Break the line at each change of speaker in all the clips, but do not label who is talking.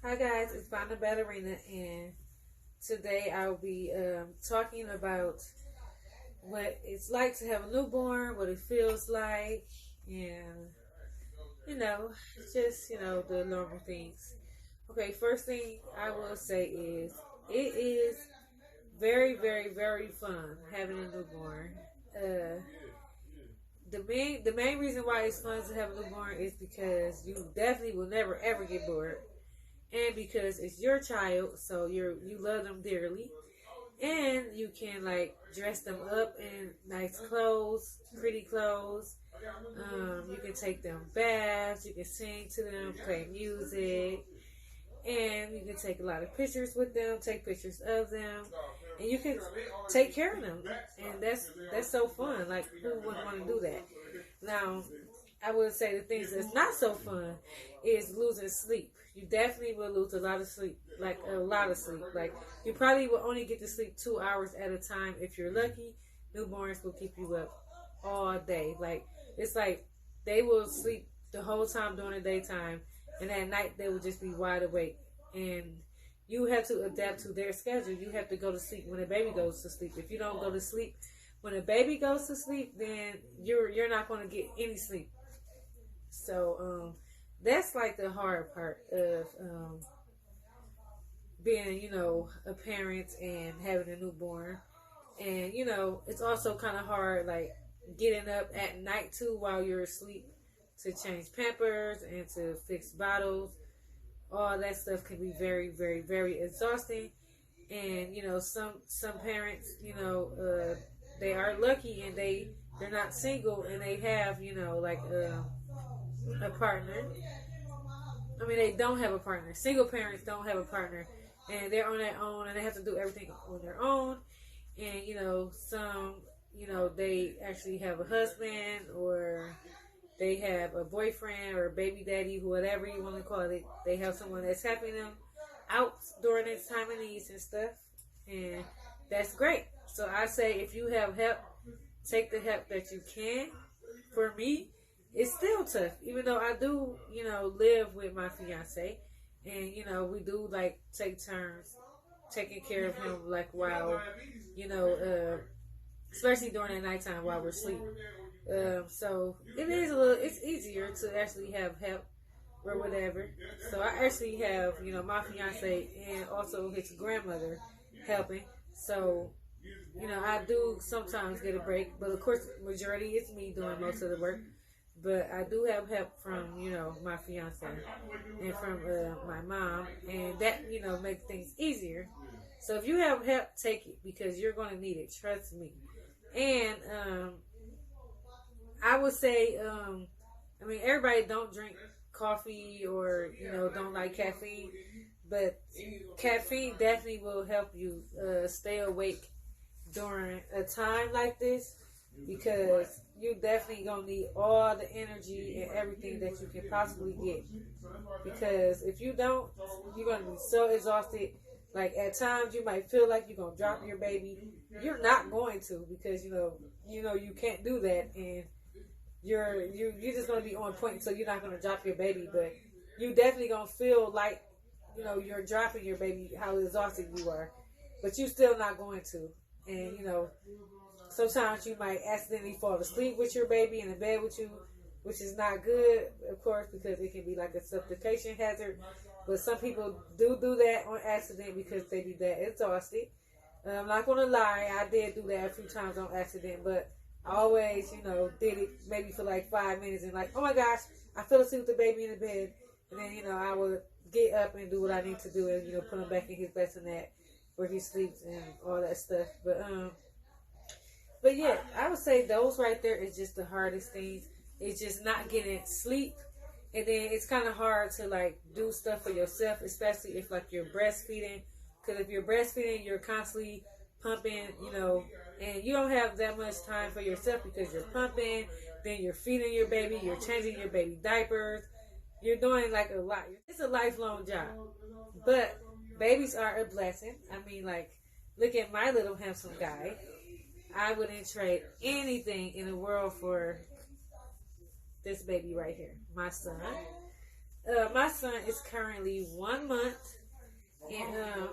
Hi guys, it's Vanna Ballerina, and today I'll be talking about what it's like to have a newborn, what it feels like, and you know, just the normal things. Okay, first thing I will say is it is very, very, very fun having a newborn. Uh, the main reason why it's fun to have a newborn is because you definitely will never ever get bored, and because it's your child, so you love them dearly, and you can like dress them up in nice clothes, pretty clothes. You can take them baths, you can sing to them, play music, and you can take a lot of pictures with them, take pictures of them, and you can take care of them, and that's so fun. Like, who wouldn't want to do that? Now, I would say the things that's not so fun is losing sleep. You definitely will lose a lot of sleep, like a lot of sleep. Like, you probably will only get to sleep 2 hours at a time if you're lucky. Newborns will keep you up all day. Like, it's like they will sleep the whole time during the daytime, and at night they will just be wide awake. And you have to adapt to their schedule. You have to go to sleep when the baby goes to sleep. If you don't go to sleep when a baby goes to sleep, then you're not going to get any sleep. So that's like the hard part of being, a parent and having a newborn. And it's also kind of hard, like getting up at night too while you're asleep to change pampers and to fix bottles. All that stuff can be very, very, very exhausting. And some parents, they are lucky and they're not single and they have like a partner. I mean, they don't have a partner. Single parents don't have a partner, and they're on their own, and they have to do everything on their own. And some, they actually have a husband, or they have a boyfriend or a baby daddy, whatever you want to call it. They have someone that's helping them out during this time of needs and stuff, and that's great. So I say, if you have help, take the help that you can. For me, it's still tough, even though I do, live with my fiance, and we do like take turns taking care of him, like while, you know, uh, especially during the nighttime while we're asleep. So it is it's easier to actually have help or whatever. So I actually have, my fiance and also his grandmother helping. So I do sometimes get a break, but of course, majority is me doing most of the work. But I do have help from my fiance and from my mom, and that makes things easier. So if you have help, take it because you're going to need it. Trust me. And I would say, I mean, everybody don't drink coffee or don't like caffeine, but caffeine definitely will help you stay awake during a time like this, because you definitely gonna need all the energy and everything that you can possibly get. Because if you don't, you're gonna be so exhausted. Like, at times you might feel like you're gonna drop your baby. You're not going to, because you can't do that, and you're just gonna be on point, so you're not gonna drop your baby. But you definitely gonna feel like you're dropping your baby, how exhausted you are, but you still not going to. And sometimes you might accidentally fall asleep with your baby in the bed with you, which is not good, of course, because it can be like a suffocation hazard. But some people do that on accident because they be that exhausted. I'm not gonna lie, I did do that a few times on accident, but I always, did it maybe for like 5 minutes and like, oh my gosh, I fell asleep with the baby in the bed, and then I would get up and do what I need to do, and put him back in his bassinet where he sleeps and all that stuff. But yeah, I would say those right there is just the hardest things. It's just not getting sleep, and then it's kind of hard to like do stuff for yourself, especially if like you're breastfeeding. Because if you're breastfeeding, you're constantly pumping, and you don't have that much time for yourself because you're pumping. Then you're feeding your baby, you're changing your baby diapers. You're doing like a lot. It's a lifelong job, but babies are a blessing. I mean, like, look at my little handsome guy. I wouldn't trade anything in the world for this baby right here, my son. My son is currently 1 month, and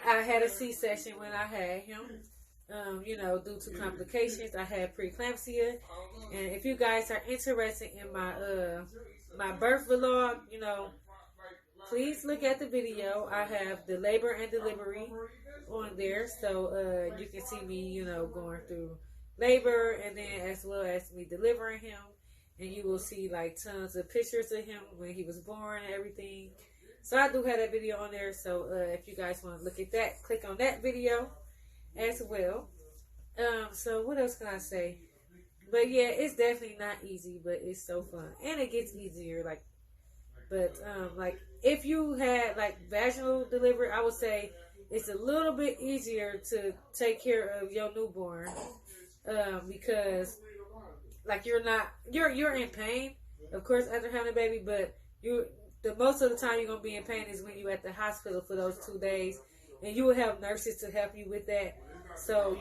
I had a C-section when I had him. Due to complications, I had preeclampsia. And if you guys are interested in my birth vlog, please look at the video. I have the labor and delivery on there, so you can see me, going through labor, and then as well as me delivering him, and you will see like tons of pictures of him when he was born and everything. So I do have that video on there. So if you guys want to look at that, click on that video as well. So what else can I say? But yeah, it's definitely not easy, but it's so fun, and it gets easier. Like if you had like vaginal delivery, I would say it's a little bit easier to take care of your newborn, because like you're in pain, of course, after having a baby, but the most of the time you're gonna be in pain is when you're at the hospital for those 2 days, and you will have nurses to help you with that, so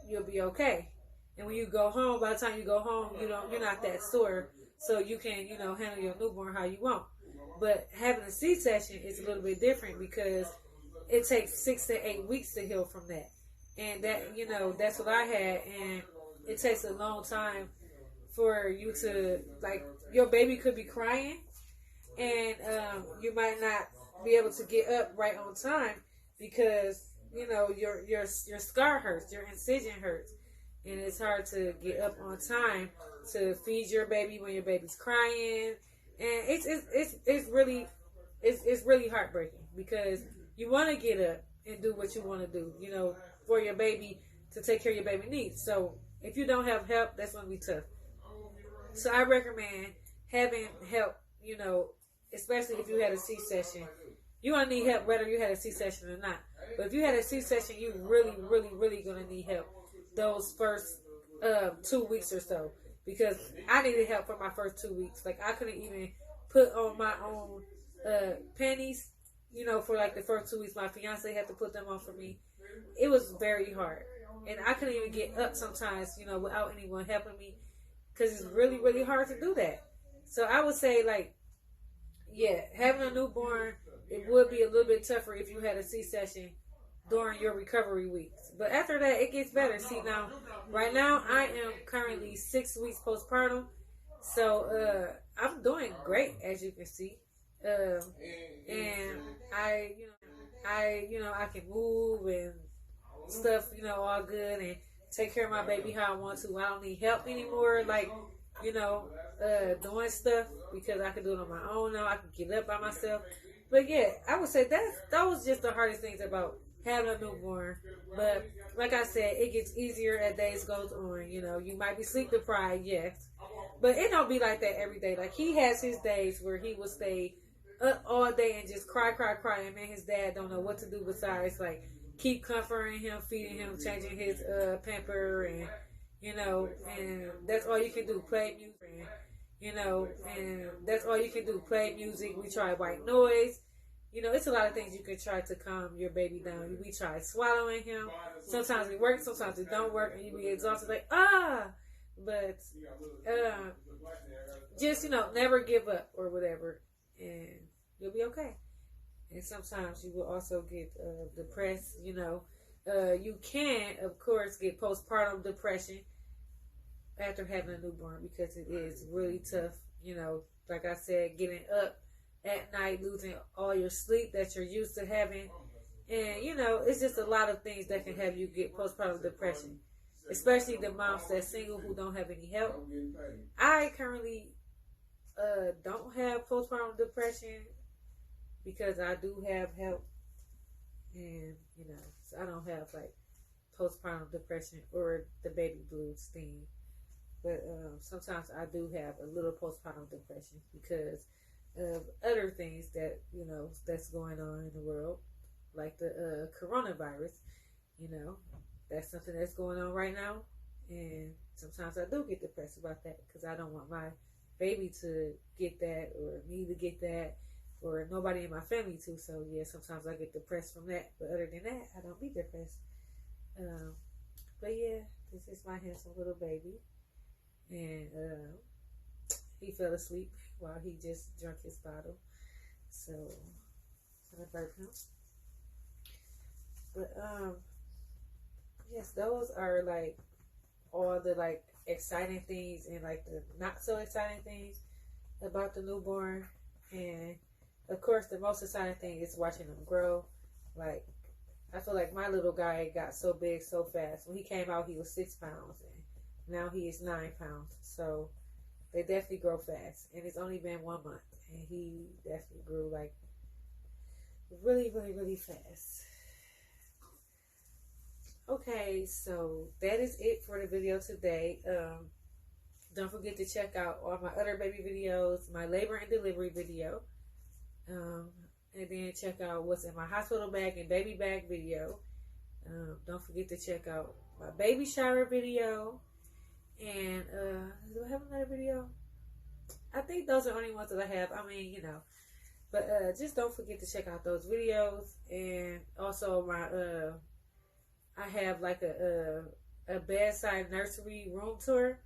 you'll be okay. And when you go home, by the time you go home, you're not that sore, so you can handle your newborn how you want. But having a C-section is a little bit different because it takes 6 to 8 weeks to heal from that, and that's what I had, and it takes a long time for you to, like, your baby could be crying, and you might not be able to get up right on time because your scar hurts, your incision hurts, and it's hard to get up on time to feed your baby when your baby's crying, and it's really heartbreaking because you want to get up and do what you want to do, for your baby, to take care of your baby needs. So if you don't have help, that's going to be tough. So I recommend having help, especially if you had a C-section. You're going to need help whether you had a C-section or not. But if you had a C-section, you really, really, really going to need help those first 2 weeks or so. Because I needed help for my first 2 weeks. Like, I couldn't even put on my own panties, for like the first 2 weeks. My fiance had to put them on for me. It was very hard. And I couldn't even get up sometimes, without anyone helping me. Because it's really, really hard to do that. So I would say, like, yeah, having a newborn, it would be a little bit tougher if you had a C-section during your recovery weeks. But after that, it gets better. See, now, right now, I am currently 6 weeks postpartum. So I'm doing great, as you can see. And I can move and stuff, all good, and take care of my baby how I want to. I don't need help anymore, like, doing stuff, because I can do it on my own now. I can get up by myself. But yeah, I would say that was just the hardest things about having a newborn. But like I said, it gets easier as days goes on. You might be sleep deprived, yes, but it don't be like that every day. Like, he has his days where he will stay up all day and just cry, and man, his dad don't know what to do besides like keep comforting him, feeding him, changing his pamper, and and that's all you can do, play music, and that's all you can do, play music. We try white noise. It's a lot of things you can try to calm your baby down. We try swallowing him. Sometimes it works, sometimes it don't work, and you be exhausted like, but just never give up or whatever, and you'll be okay. And sometimes you will also get depressed. You can, of course, get postpartum depression after having a newborn, because it is really tough. Like I said, getting up at night, losing all your sleep that you're used to having, and it's just a lot of things that can have you get postpartum depression, especially the moms that's single who don't have any help. I currently don't have postpartum depression because I do have help, and so I don't have like postpartum depression or the baby blues thing. But sometimes I do have a little postpartum depression because of other things that that's going on in the world, like the coronavirus. That's something that's going on right now, and sometimes I do get depressed about that because I don't want my baby to get that, or me to get that, or nobody in my family to. So yeah, sometimes I get depressed from that, but other than that, I don't be depressed. But yeah, this is my handsome little baby, and he fell asleep while he just drank his bottle. So I'm gonna burp him. But yes, those are like all the like exciting things and like the not so exciting things about the newborn. And of course, the most exciting thing is watching them grow. Like, I feel like my little guy got so big so fast. When he came out, he was 6 pounds, and now he is 9 pounds. So they definitely grow fast, and it's only been 1 month, and he definitely grew like really, really, really fast. Okay, so that is it for the video today. Don't forget to check out all my other baby videos, my labor and delivery video, and then check out what's in my hospital bag and baby bag video. Don't forget to check out my baby shower video. And do I have another video? I think those are the only ones that I have. I mean, you know, but just don't forget to check out those videos. And also my I have like a bedside nursery room tour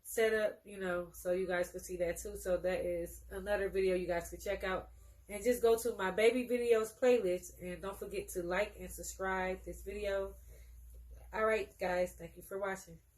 set up, you know, so you guys can see that too. So that is another video you guys can check out. And just go to my baby videos playlist, and don't forget to like and subscribe this video. All right, guys, thank you for watching.